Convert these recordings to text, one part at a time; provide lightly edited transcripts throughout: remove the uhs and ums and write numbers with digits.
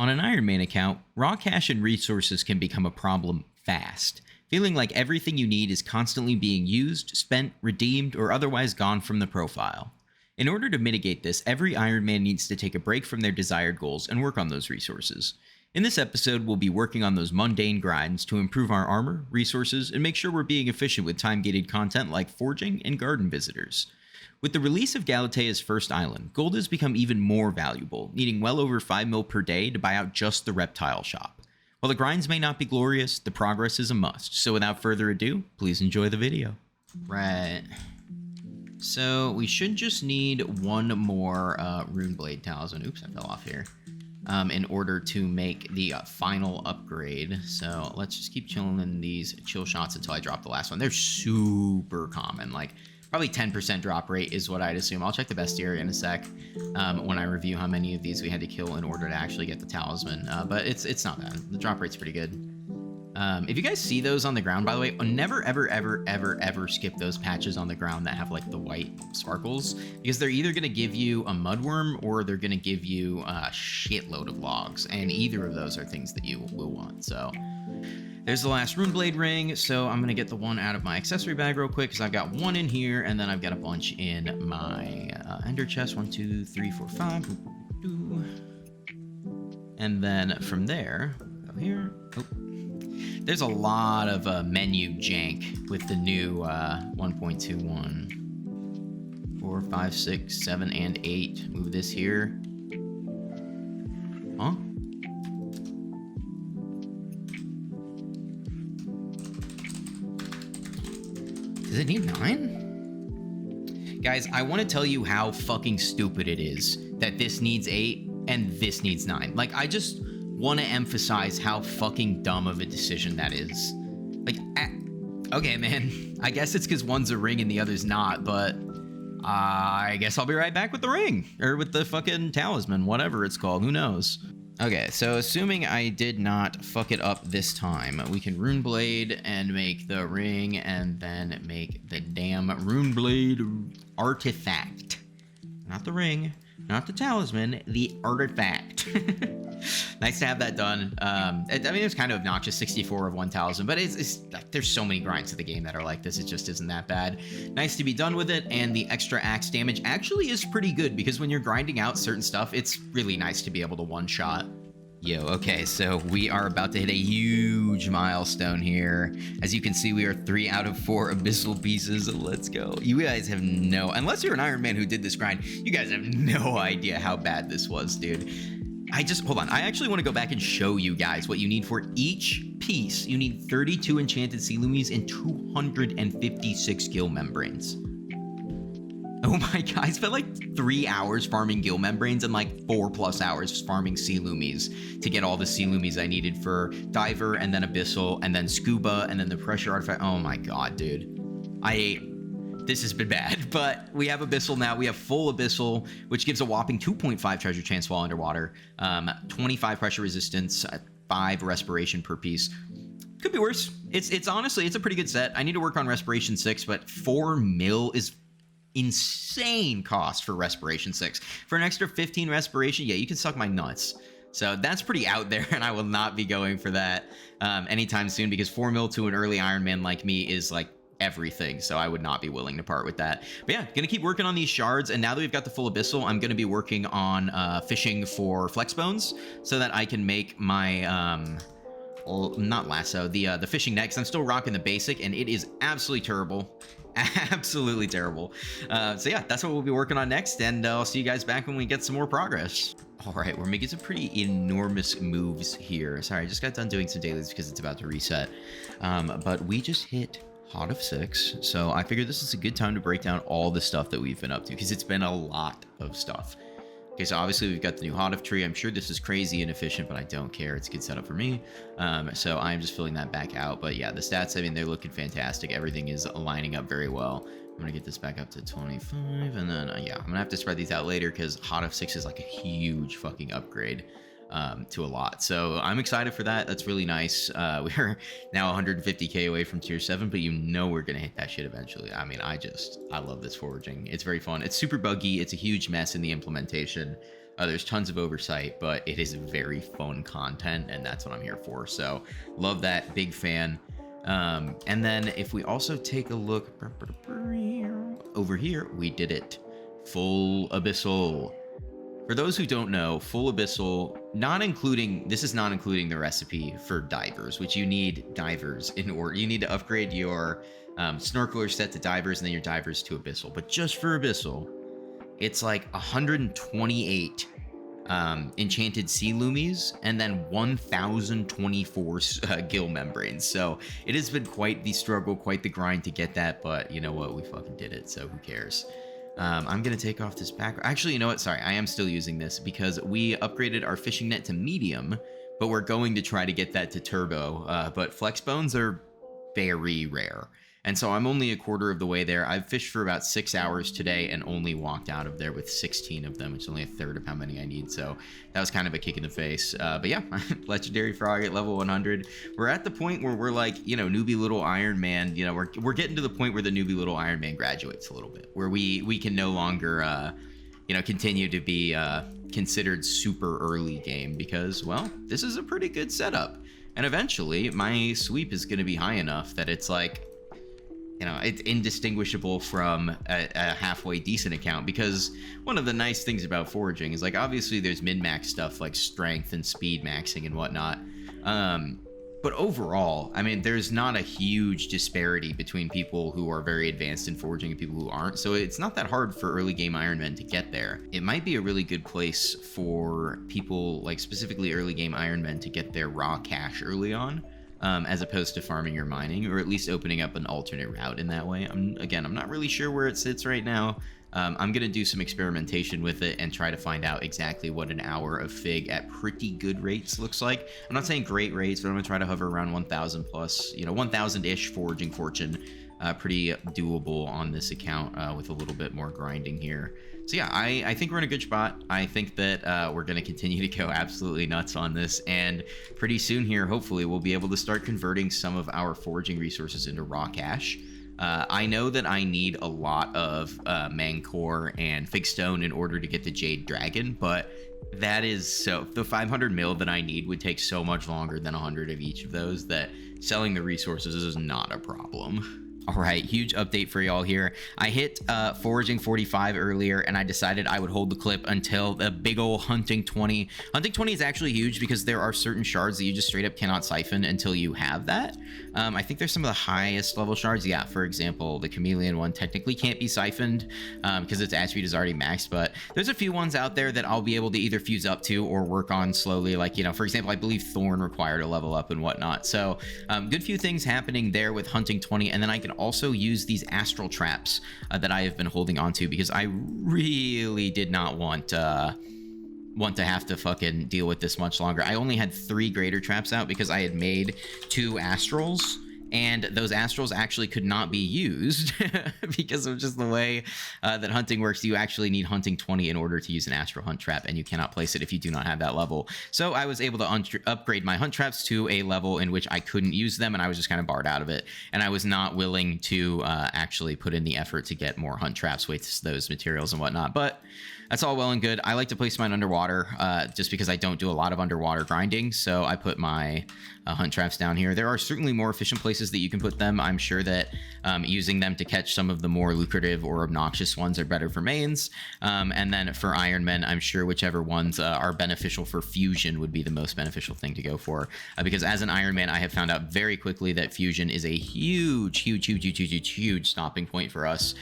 On an Ironman account, raw cash and resources can become a problem fast, feeling like everything you need is constantly being used, spent, redeemed, or otherwise gone from the profile. In order to mitigate this, every Ironman needs to take a break from their desired goals and work on those resources. In this episode, we'll be working on those mundane grinds to improve our armor, resources, and make sure we're being efficient with time-gated content like foraging and garden visitors. With the release of Galatea's first island, gold has become even more valuable, needing well over 5 mil per day to buy out just the reptile shop. While the grinds may not be glorious, the progress is a must, so without further ado, please enjoy the video. Right. So we should just need one more Rune Blade Talisman. Oops, I fell off here. In order to make the final upgrade. So let's just keep chilling in these chill shots until I drop the last one. They're super common, like probably 10% drop rate is what I'd assume. I'll check the bestiary in a sec when I review how many of these we had to kill in order to actually get the talisman. But it's not bad. The drop rate's pretty good. If you guys see those on the ground, by the way, never, ever skip those patches on the ground that have like the white sparkles, because they're either going to give you a mudworm or they're going to give you a shitload of logs, and either of those are things that you will want. So there's the last rune blade ring. So I'm going to get the one out of my accessory bag real quick because I've got one in here, and then I've got a bunch in my ender chest. 1, 2, 3, 4, 5. And then from there, go here. Oh. There's a lot of menu jank with the new 1.21. 4, 5, 6, 7, and 8. Move this here. Huh? Does it need 9? Guys, I want to tell you how fucking stupid it is that this needs 8 and this needs 9. Like, I just want to emphasize how fucking dumb of a decision that is. Like, okay, man, I guess it's because one's a ring and the other's not, but I guess I'll be right back with the ring, or with the fucking talisman, whatever it's called, who knows. Okay, so assuming I did not fuck it up this time, we can rune blade and make the ring, and then make the damn rune blade artifact. Not the ring, not the talisman, the artifact. Nice to have that done. I mean, it's kind of obnoxious, 64 of 1,000, but it's like, there's so many grinds to the game that are like this. It just isn't that bad. Nice to be done with it, and the extra axe damage actually is pretty good, because when you're grinding out certain stuff, it's really nice to be able to one-shot. Yo, okay, so we are about to hit a huge milestone here. As you can see, we are 3 out of 4 abyssal pieces. Let's go. You guys have no, unless you're an Iron Man who did this grind, you guys have no idea how bad this was, dude. Hold on. I actually want to go back and show you guys what you need for each piece. You need 32 enchanted sea loomies and 256 gill membranes. Oh my god, I spent like 3 hours farming gill membranes and like 4+ hours farming sea loomies to get all the sea loomies I needed for diver, and then abyssal, and then scuba, and then the pressure artifact. Oh my god, dude. This has been bad, but we have abyssal now. We have full abyssal, which gives a whopping 2.5 treasure chance while underwater, 25 pressure resistance, 5 respiration per piece. Could be worse. It's honestly, it's a pretty good set. I need to work on respiration 6, but 4 mil is insane cost for respiration 6. For an extra 15 respiration, yeah, you can suck my nuts. So that's pretty out there, and I will not be going for that anytime soon, because 4 mil to an early Ironman like me is like everything, so I would not be willing to part with that. But yeah, gonna keep working on these shards, and now that we've got the full abyssal, I'm gonna be working on fishing for flex bones so that I can make my not lasso, the fishing net, because I'm still rocking the basic, and it is absolutely terrible. Absolutely terrible. So yeah, that's what we'll be working on next, and I'll see you guys back when we get some more progress. All right, we're making some pretty enormous moves here. Sorry, I just got done doing some dailies because it's about to reset, but we just hit Hot of 6, so I figured this is a good time to break down all the stuff that we've been up to, because it's been a lot of stuff. Okay, so obviously we've got the new Hot of tree. I'm sure this is crazy inefficient, but I don't care. It's a good setup for me. So I'm just filling that back out. But yeah, the stats, I mean, they're looking fantastic. Everything is lining up very well. I'm going to get this back up to 25, and then, yeah, I'm going to have to spread these out later, because Hot of 6 is like a huge fucking upgrade to a lot. So I'm excited for that. That's really nice. We're now 150k away from tier 7, but you know we're gonna hit that shit eventually. I mean, I love this foraging. It's very fun. It's super buggy. It's a huge mess in the implementation, There's tons of oversight, but it is very fun content, and that's what I'm here for. So love that, big fan. And then if we also take a look over here, we did it. Full abyssal. For those who don't know, full abyssal, this is not including the recipe for divers, which you need divers in order. You need to upgrade your snorkeler set to divers and then your divers to abyssal. But just for abyssal, it's like 128 enchanted sea loomies and then 1024 gill membranes. So it has been quite the struggle, quite the grind to get that, but you know what, we fucking did it, so who cares. I'm gonna take off this back. Actually, you know what, sorry, I am still using this because we upgraded our fishing net to medium, but we're going to try to get that to turbo. But flex bones are very rare, and so I'm only a quarter of the way there. I've fished for about 6 hours today and only walked out of there with 16 of them, which is only a third of how many I need. So that was kind of a kick in the face. But yeah, legendary frog at level 100. We're at the point where we're like, you know, newbie little Iron Man. You know, we're getting to the point where the newbie little Iron Man graduates a little bit, where we can no longer, you know, continue to be considered super early game because, well, this is a pretty good setup. And eventually my sweep is going to be high enough that it's like, you know, it's indistinguishable from a halfway decent account, because one of the nice things about foraging is, like, obviously there's min-max stuff like strength and speed maxing and whatnot. But overall, I mean, there's not a huge disparity between people who are very advanced in foraging and people who aren't. So it's not that hard for early game Ironmen to get there. It might be a really good place for people, like specifically early game Ironmen, to get their raw cash early on. As opposed to farming or mining, or at least opening up an alternate route in that way. I'm not really sure where it sits right now. I'm going to do some experimentation with it and try to find out exactly what an hour of Fig at pretty good rates looks like. I'm not saying great rates, but I'm going to try to hover around 1,000 plus, you know, 1,000-ish foraging fortune. Pretty doable on this account with a little bit more grinding here. So yeah, I think we're in a good spot. I think that we're going to continue to go absolutely nuts on this, and pretty soon here, hopefully, we'll be able to start converting some of our foraging resources into raw cash. I know that I need a lot of Mancor and Figstone in order to get the Jade Dragon, but that is so... The 500 mil that I need would take so much longer than 100 of each of those that selling the resources is not a problem. All right, huge update for y'all here. I hit Foraging 45 earlier, and I decided I would hold the clip until the big ol' Hunting 20. Hunting 20 is actually huge because there are certain shards that you just straight up cannot siphon until you have that. I think there's some of the highest level shards. Yeah, for example, the Chameleon one technically can't be siphoned because its attribute is already maxed, but there's a few ones out there that I'll be able to either fuse up to or work on slowly. Like, you know, for example, I believe Thorn required a level up and whatnot. So good few things happening there with Hunting 20, and then I can also use these astral traps that I have been holding onto because I really did not want to have to fucking deal with this much longer. I only had 3 greater traps out because I had made 2 astrals, and those astrals actually could not be used because of just the way that hunting works. You actually need Hunting 20 in order to use an astral hunt trap, and you cannot place it if you do not have that level. So I was able to upgrade my hunt traps to a level in which I couldn't use them, and I was just kind of barred out of it. And I was not willing to actually put in the effort to get more hunt traps with those materials and whatnot. But that's all well and good. I like to place mine underwater just because I don't do a lot of underwater grinding. So I put my hunt traps down here. There are certainly more efficient places that you can put them. I'm sure that using them to catch some of the more lucrative or obnoxious ones are better for mains. And then for Ironmen, I'm sure whichever ones are beneficial for fusion would be the most beneficial thing to go for. Because as an Ironman, I have found out very quickly that fusion is a huge stopping point for us.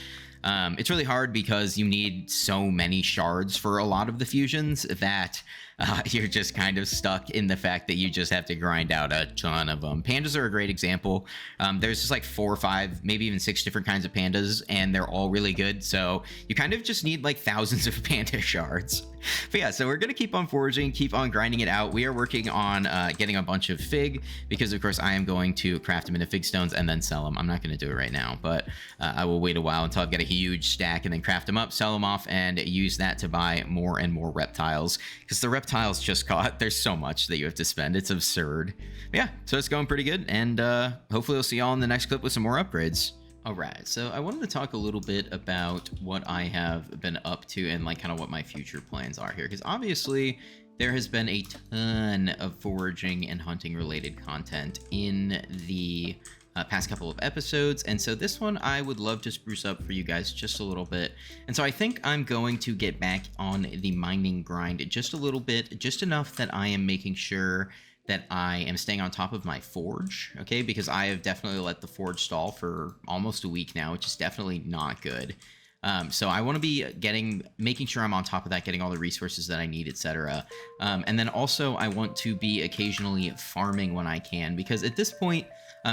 It's really hard because you need so many shards for a lot of the fusions that you're just kind of stuck in the fact that you just have to grind out a ton of them. Pandas are a great example. There's just like 4 or 5, maybe even 6 different kinds of pandas, and they're all really good. So you kind of just need like thousands of panda shards. But yeah, so we're going to keep on foraging, keep on grinding it out. We are working on getting a bunch of fig because, of course, I am going to craft them into fig stones and then sell them. I'm not going to do it right now, but I will wait a while until I've got a huge stack and then craft them up, sell them off, and use that to buy more and more reptiles because the reptiles just got, there's so much that you have to spend. It's absurd. But yeah, so it's going pretty good, and hopefully we'll see y'all in the next clip with some more upgrades. All right, so I wanted to talk a little bit about what I have been up to and like kind of what my future plans are here, because obviously there has been a ton of foraging and hunting related content in the past couple of episodes, and so this one I would love to spruce up for you guys just a little bit. And so I think I'm going to get back on the mining grind just a little bit, just enough that I am making sure that I am staying on top of my forge, okay? Because I have definitely let the forge stall for almost a week now, which is definitely not good. So I want to be making sure I'm on top of that, getting all the resources that I need, etc. And then also I want to be occasionally farming when I can, because at this point,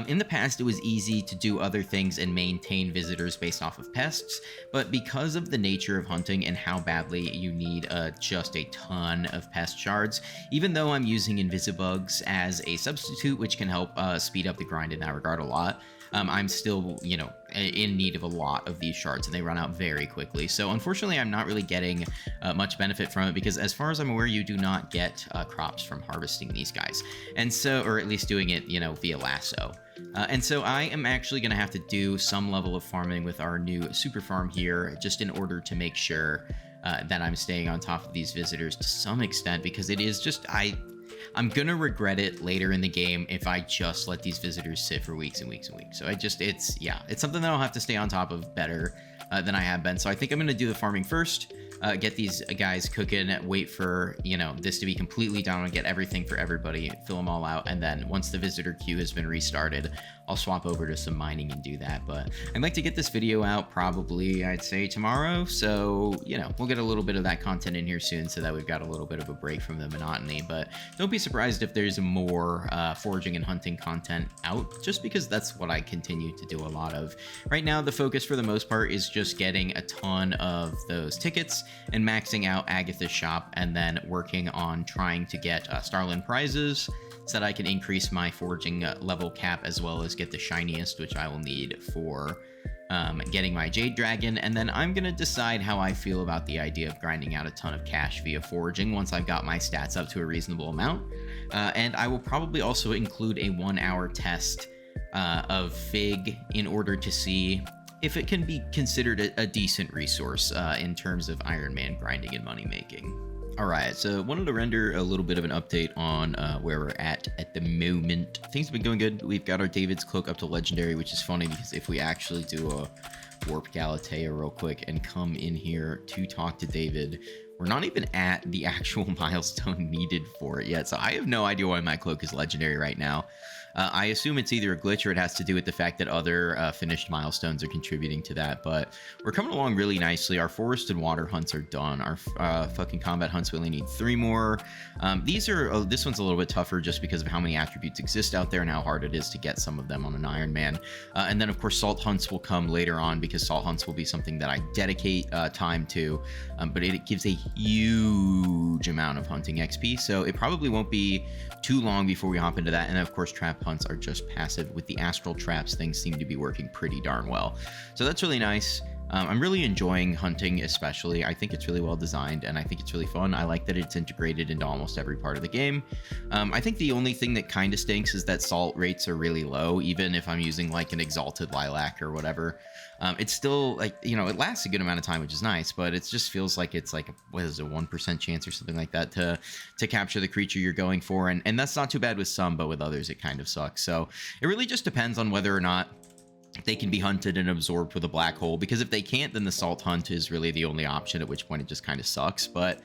in the past, it was easy to do other things and maintain visitors based off of pests, but because of the nature of hunting and how badly you need just a ton of pest shards, even though I'm using invisibugs as a substitute, which can help speed up the grind in that regard a lot, I'm still, in need of a lot of these shards, and they run out very quickly. So unfortunately, I'm not really getting much benefit from it, because as far as I'm aware, you do not get crops from harvesting these guys. And so, or at least doing it, via lasso. And so I am actually going to have to do some level of farming with our new super farm here, just in order to make sure that I'm staying on top of these visitors to some extent, because it is just, I'm gonna regret it later in the game if I just let these visitors sit for weeks and weeks and weeks. So it's something that I'll have to stay on top of better than I have been. So I think I'm gonna do the farming first, get these guys cooking, wait for, this to be completely done and get everything for everybody, fill them all out. And then once the visitor queue has been restarted, I'll swap over to some mining and do that. But I'd like to get this video out probably, I'd say tomorrow. So, we'll get a little bit of that content in here soon so that we've got a little bit of a break from the monotony. But don't be surprised if there's more foraging and hunting content out, just because that's what I continue to do a lot of. Right now, the focus for the most part is just getting a ton of those tickets and maxing out Agatha's shop, and then working on trying to get Starland prizes so that I can increase my foraging level cap, as well as get the shiniest, which I will need for getting my Jade Dragon. And then I'm going to decide how I feel about the idea of grinding out a ton of cash via foraging once I've got my stats up to a reasonable amount. And I will probably also include a 1-hour test of Fig in order to see if it can be considered a decent resource in terms of Ironman grinding and money making. All right, so wanted to render a little bit of an update on where we're at the moment. Things have been going good. We've got our David's Cloak up to Legendary, which is funny because if we actually do a Warp Galatea real quick and come in here to talk to David, we're not even at the actual milestone needed for it yet. So I have no idea why my cloak is Legendary right now. I assume it's either a glitch or it has to do with the fact that other finished milestones are contributing to that, but we're coming along really nicely. Our forest and water hunts are done. Our fucking combat hunts, we only need 3 more. This one's a little bit tougher just because of how many attributes exist out there and how hard it is to get some of them on an Ironman. And then, of course, salt hunts will come later on, because salt hunts will be something that I dedicate time to, but it gives a huge amount of hunting XP, so it probably won't be too long before we hop into that. And then, of course, trap hunts are just passive. With the astral traps, things seem to be working pretty darn well, so that's really nice. I'm really enjoying hunting, especially. I think it's really well designed, and I think it's really fun. I like that it's integrated into almost every part of the game. I think the only thing that kind of stinks is that salt rates are really low, even if I'm using like an exalted lilac or whatever. It's still like, it lasts a good amount of time, which is nice, but it just feels like it's like, what is it, 1% chance or something like that to capture the creature you're going for. And that's not too bad with some, but with others, it kind of sucks. So it really just depends on whether or not they can be hunted and absorbed with a black hole, because if they can't, then the salt hunt is really the only option, at which point it just kind of sucks. But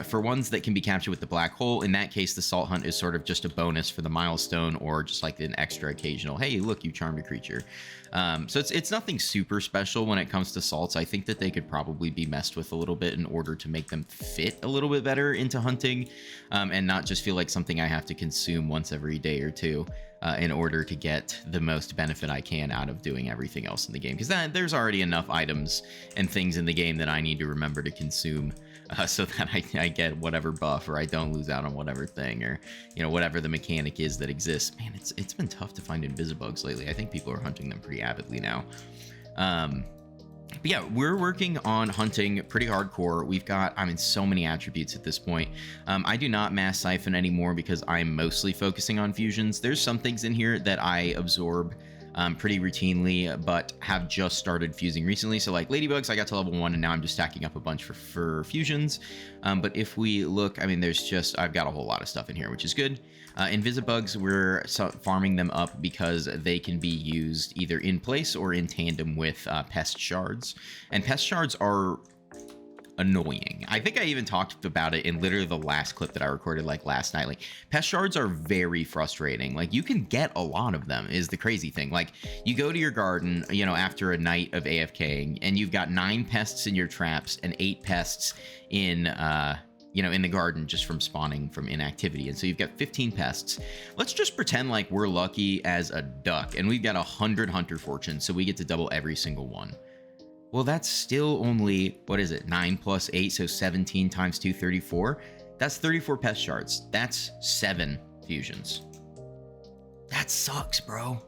for ones that can be captured with the black hole, in that case, the salt hunt is sort of just a bonus for the milestone, or just like an extra occasional, hey, look, you charmed a creature. So it's nothing super special when it comes to salts. I think that they could probably be messed with a little bit in order to make them fit a little bit better into hunting, and not just feel like something I have to consume once every day or two. In order to get the most benefit I can out of doing everything else in the game, because there's already enough items and things in the game that I need to remember to consume, so that I get whatever buff, or I don't lose out on whatever thing, or whatever the mechanic is that exists. Man, it's been tough to find invisibugs lately. I think people are hunting them pretty avidly now. But yeah, we're working on hunting pretty hardcore. We've got, so many attributes at this point. I do not mass siphon anymore because I'm mostly focusing on fusions. There's some things in here that I absorb pretty routinely, but have just started fusing recently. So like ladybugs, I got to level 1, and now I'm just stacking up a bunch for fusions. But if we look, I mean, I've got a whole lot of stuff in here, which is good. Invisibugs, we're farming them up because they can be used either in place or in tandem with pest shards. And pest shards are annoying. I think I even talked about it in literally the last clip that I recorded like last night. Like, pest shards are very frustrating. Like, you can get a lot of them is the crazy thing. Like, you go to your garden, you know, after a night of AFKing, and you've got 9 pests in your traps and 8 pests in you know, in the garden just from spawning from inactivity. And so you've got 15 pests. Let's just pretend like we're lucky as a duck and we've got 100 hunter fortune, so we get to double every single one. Well, that's still only, what is it, 9 plus 8, so 17 times 2, 34. That's 34 pest shards. That's 7 fusions. That sucks, bro.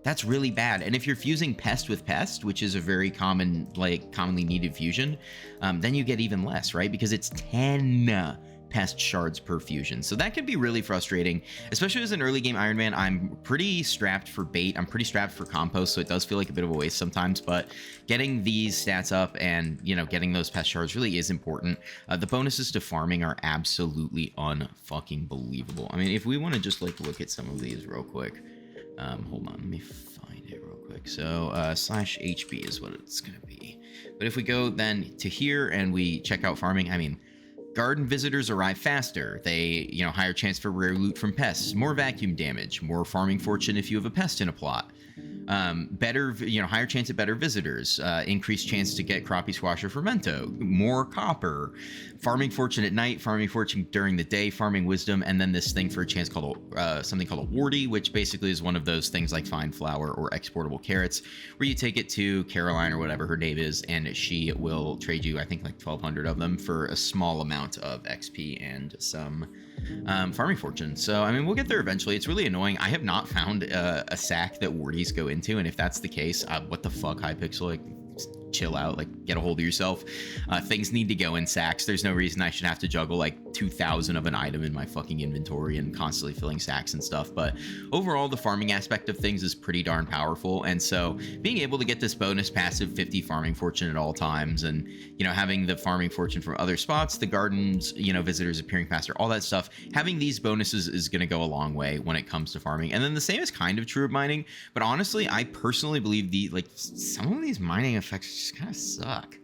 That's really bad. And if you're fusing pest with pest, which is a very common, like, commonly needed fusion, then you get even less, right? Because it's 10 pest shards per fusion. So that can be really frustrating, especially as an early game Ironman. I'm pretty strapped for bait. I'm pretty strapped for compost, so it does feel like a bit of a waste sometimes, but getting these stats up and, you know, getting those pest shards really is important. The bonuses to farming are absolutely unfucking believable. I mean, if we want to just like look at some of these real quick, hold on, let me find it real quick. So /HB is what it's going to be. But if we go then to here and we check out farming, I mean, garden visitors arrive faster. They, you know, higher chance for rare loot from pests, more vacuum damage, more farming fortune if you have a pest in a plot. Better, you know, higher chance at better visitors, increased chance to get crappie squash or fermento, more copper, farming fortune at night, farming fortune during the day, farming wisdom, and then this thing for a chance called something called a warty, which basically is one of those things like fine flour or exportable carrots, where you take it to Caroline or whatever her name is, and she will trade you, I think, like 1,200 of them for a small amount of XP and some farming fortune. So, I mean, we'll get there eventually. It's really annoying. I have not found a sack that warties go into, and if that's the case, what the fuck, Hypixel? Like, chill out, like, get a hold of yourself. Things need to go in sacks. There's no reason I should have to juggle like 2,000 of an item in my fucking inventory and constantly filling sacks and stuff. But overall, the farming aspect of things is pretty darn powerful, and so being able to get this bonus passive 50 farming fortune at all times, and, you know, having the farming fortune from other spots, the gardens, you know, visitors appearing faster, all that stuff, having these bonuses is going to go a long way when it comes to farming. And then the same is kind of true of mining, but honestly, I personally believe some of these mining effects just kind of suck.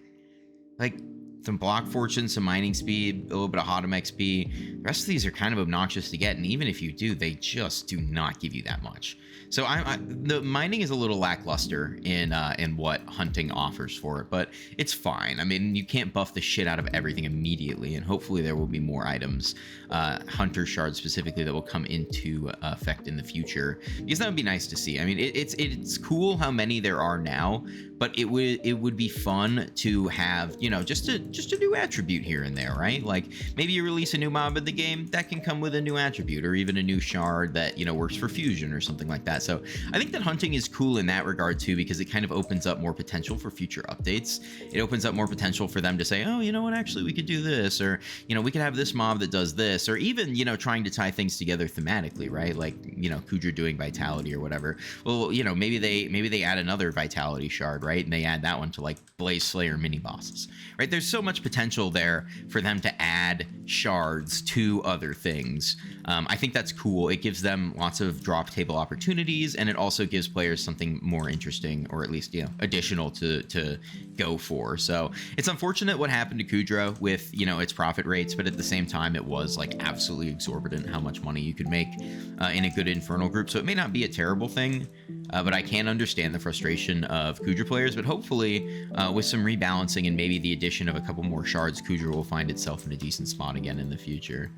Like, some block fortune, some mining speed, a little bit of Hodom XP. The rest of these are kind of obnoxious to get, and even if you do, they just do not give you that much. So the mining is a little lackluster in what hunting offers for it, but it's fine. I mean, you can't buff the shit out of everything immediately, and hopefully there will be more items, hunter shards specifically, that will come into effect in the future, because that would be nice to see. I mean, it's cool how many there are now, but it would be fun to have, you know, just a new attribute here and there, right? Like, maybe you release a new mob in the game that can come with a new attribute, or even a new shard that, you know, works for fusion or something like that. So I think that hunting is cool in that regard too, because it kind of opens up more potential for future updates. It opens up more potential for them to say, oh, you know what, actually we could do this, or, you know, we could have this mob that does this, or even, you know, trying to tie things together thematically, right? Like, you know, Kudra doing vitality or whatever. Well, you know, maybe they add another vitality shard, right? And they add that one to like Blaze Slayer mini bosses, right? There's so much potential there for them to add shards to other things. I think that's cool. It gives them lots of drop table opportunities, and it also gives players something more interesting, or at least, you know, additional to go for. So it's unfortunate what happened to Kudra with, you know, its profit rates, but at the same time, it was like absolutely exorbitant how much money you could make in a good Infernal group. So it may not be a terrible thing, but I can understand the frustration of Kudra players. But hopefully, with some rebalancing and maybe the addition of a couple more shards, Kudra will find itself in a decent spot again in the future.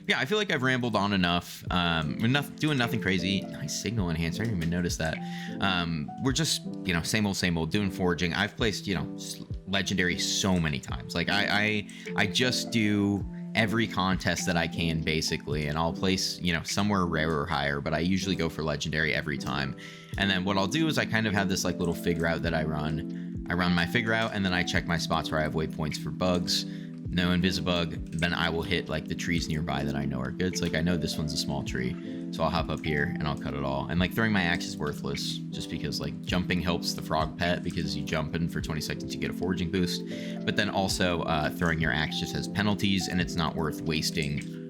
Yeah, I feel like I've rambled on enough. We're doing nothing crazy. Nice signal enhancer. I didn't even notice that. We're just, you know, same old, doing foraging. I've placed, you know, legendary so many times. Like, I just do every contest that I can, basically, and I'll place, you know, somewhere rare or higher, but I usually go for legendary every time. And then what I'll do is I kind of have this like little figure out that I run my figure out, and then I check my spots where I have waypoints for bugs. no invisibug, then I will hit like the trees nearby that I know are good. So like I know this one's a small tree, so I'll hop up here and I'll cut it all. And like throwing my axe is worthless just because like jumping helps the frog pet because you jump in for 20 seconds you get a foraging boost. But then also throwing your axe just has penalties, and it's not worth wasting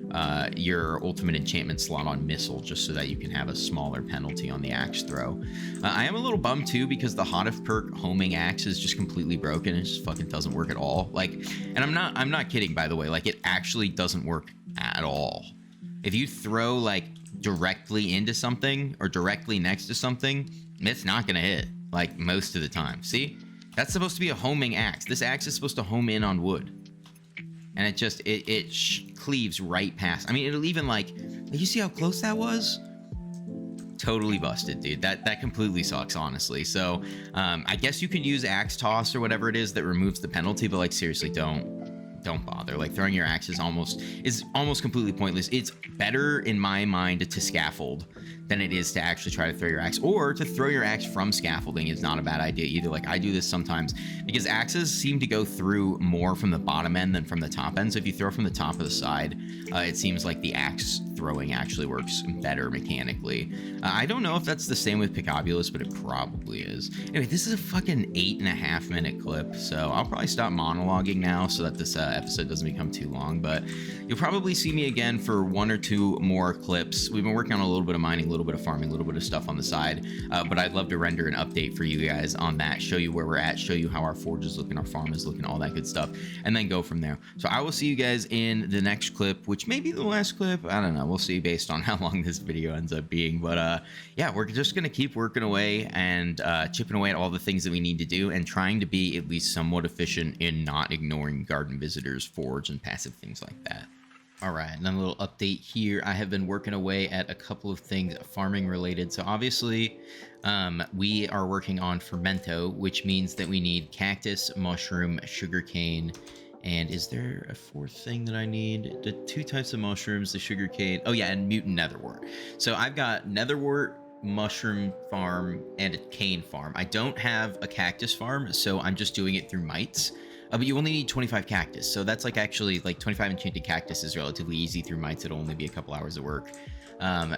your ultimate enchantment slot on missile just so that you can have a smaller penalty on the axe throw. I am a little bummed too because the Hotif perk homing axe is just completely broken. It just fucking doesn't work at all. Like, and I'm not kidding, by the way. Like, it actually doesn't work at all. If you throw like directly into something or directly next to something, it's not gonna hit like most of the time. See, that's supposed to be a homing axe. This axe is supposed to home in on wood. And it just, it cleaves right past. I mean, it'll even like you see how close that was? Totally busted, dude. That completely sucks, honestly. So I guess you could use axe toss or whatever it is that removes the penalty, but like seriously, don't bother. Like throwing your axe is almost completely pointless. It's better in my mind to scaffold than it is to actually try to throw your axe, or to throw your axe from scaffolding is not a bad idea either. Like I do this sometimes because axes seem to go through more from the bottom end than from the top end. So if you throw from the top of the side, it seems like the axe throwing actually works better mechanically. I don't know if that's the same with Picobulus, but it probably is. Anyway, this is a fucking 8.5 minute clip, so I'll probably stop monologuing now so that this episode doesn't become too long, but you'll probably see me again for 1 or 2 more clips. We've been working on a little bit of mining, a little bit of farming, a little bit of stuff on the side, but I'd love to render an update for you guys on that, show you where we're at, show you how our forge is looking, our farm is looking, all that good stuff, and then go from there. So I will see you guys in the next clip, which may be the last clip. I don't know. We'll see based on how long this video ends up being. But yeah, we're just going to keep working away and chipping away at all the things that we need to do and trying to be at least somewhat efficient in not ignoring garden visitors, forge, and passive things like that. All right, and then a little update here. I have been working away at a couple of things farming related. So obviously we are working on fermento, which means that we need cactus, mushroom, sugarcane, and is there a 4th thing that I need? The 2 types of mushrooms, the sugarcane. Oh yeah, and mutant netherwort. So I've got netherwort, mushroom farm, and a cane farm. I don't have a cactus farm, so I'm just doing it through mites. But you only need 25 cactus, so that's like actually like 25 enchanted cactus is relatively easy through mites. It'll only be a couple hours of work.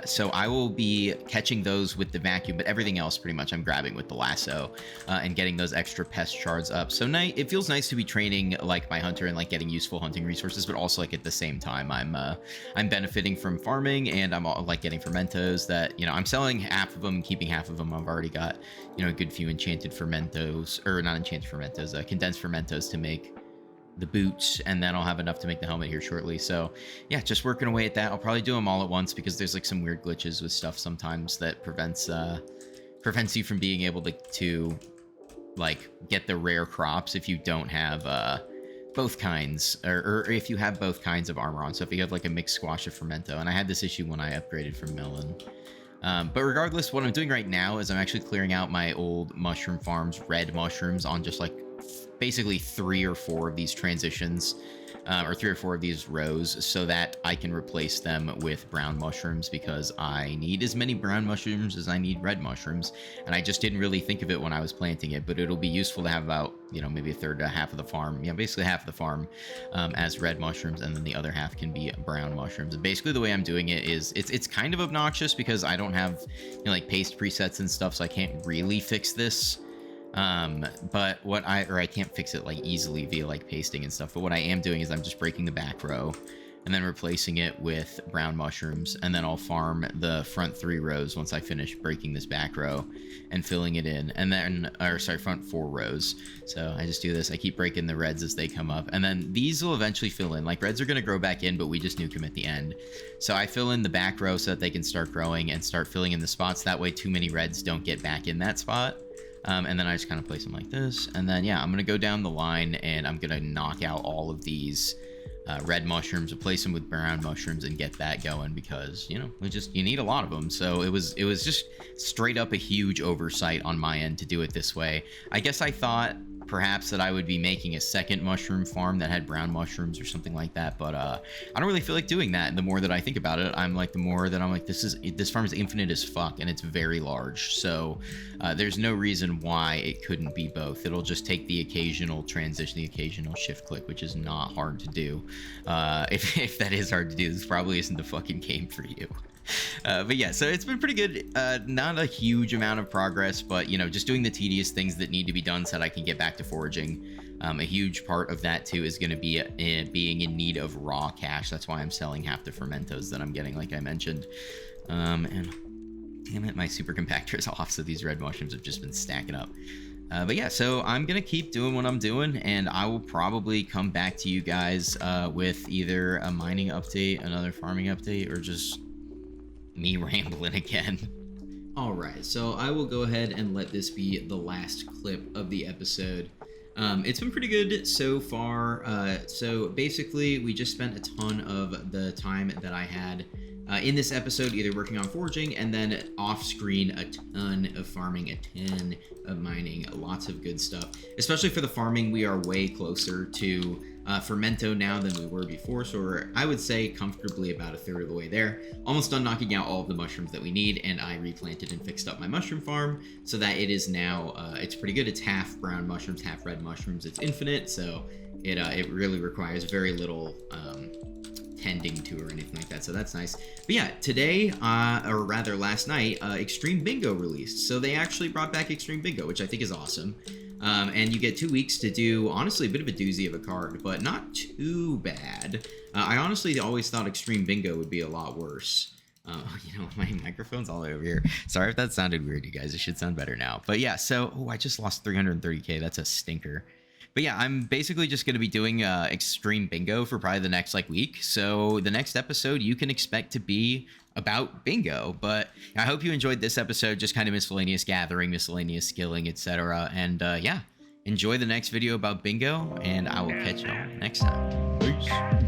So I will be catching those with the vacuum, but everything else pretty much I'm grabbing with the lasso and getting those extra pest shards up. So it feels nice to be training like my hunter and like getting useful hunting resources, but also like at the same time I'm benefiting from farming, and I'm like getting fermentos that, you know, I'm selling half of them, keeping half of them. I've already got, you know, a good few enchanted fermentos, or not enchanted fermentos, condensed fermentos to make the boots, and then I'll have enough to make the helmet here shortly. So yeah, just working away at that. I'll probably do them all at once because there's like some weird glitches with stuff sometimes that prevents you from being able to like get the rare crops if you don't have both kinds, or if you have both kinds of armor on. So if you have like a mixed squash of fermento, and I had this issue when I upgraded from melon. But regardless, what I'm doing right now is I'm actually clearing out my old mushroom farms, red mushrooms, on just like basically 3 or 4 of these transitions, or 3 or 4 of these rows, so that I can replace them with brown mushrooms, because I need as many brown mushrooms as I need red mushrooms, and I just didn't really think of it when I was planting it. But it'll be useful to have about, you know, maybe a third to half of the farm, yeah, basically half of the farm as red mushrooms, and then the other half can be brown mushrooms. And basically the way I'm doing it is it's kind of obnoxious because I don't have, you know, like paste presets and stuff, so I can't really fix this. But I can't fix it like easily via like pasting and stuff, but what I am doing is I'm just breaking the back row and then replacing it with brown mushrooms, and then I'll farm the front 3 rows once I finish breaking this back row and filling it in, and then, or sorry, front 4 rows. So I just do this, I keep breaking the reds as they come up, and then these will eventually fill in. Like reds are going to grow back in, but we just nuke them at the end. So I fill in the back row so that they can start growing and start filling in the spots. That way too many reds don't get back in that spot. And then I just kind of place them like this. And then, yeah, I'm going to go down the line and I'm going to knock out all of these red mushrooms, replace them with brown mushrooms, and get that going, because, you know, you need a lot of them. So it was just straight up a huge oversight on my end to do it this way. I guess I thought perhaps that I would be making a second mushroom farm that had brown mushrooms or something like that, but I don't really feel like doing that. And the more that I think about it, I'm like, the more that I'm like, this farm is infinite as fuck, and it's very large, so there's no reason why it couldn't be both. It'll just take the occasional transition, the occasional shift click, which is not hard to do. If that is hard to do, this probably isn't the fucking game for you. But yeah, so it's been pretty good. Not a huge amount of progress, but you know, just doing the tedious things that need to be done so that I can get back to foraging. A huge part of that too is going to be being in need of raw cash. That's why I'm selling half the fermentos that I'm getting, like I mentioned. And damn it, my super compactor is off, so these red mushrooms have just been stacking up. But yeah, so I'm gonna keep doing what I'm doing, and I will probably come back to you guys with either a mining update, another farming update, or just me rambling again. All right, so I will go ahead and let this be the last clip of the episode. It's been pretty good so far. So basically, we just spent a ton of the time that I had in this episode either working on foraging, and then off screen a ton of farming, a ton of mining, lots of good stuff. Especially for the farming, we are way closer to fermento now than we were before, so we're, I would say, comfortably about a third of the way there. Almost done knocking out all of the mushrooms that we need, and I replanted and fixed up my mushroom farm so that it is now, it's pretty good. It's half brown mushrooms, half red mushrooms. It's infinite, so it really requires very little tending to or anything like that, so that's nice. But yeah, today, or rather last night, Extreme Bingo released. So they actually brought back Extreme Bingo, which I think is awesome. And you get 2 weeks to do, honestly, a bit of a doozy of a card, but not too bad. I honestly always thought Extreme Bingo would be a lot worse. You know, my microphone's all over here. Sorry if that sounded weird, you guys. It should sound better now. But yeah, so, I just lost 330k. That's a stinker. But yeah, I'm basically just going to be doing Extreme Bingo for probably the next week. So the next episode you can expect to be about bingo. But I hope you enjoyed this episode, just kind of miscellaneous gathering, miscellaneous skilling, etc. And yeah, enjoy the next video about bingo, and I will catch y'all next time. Peace.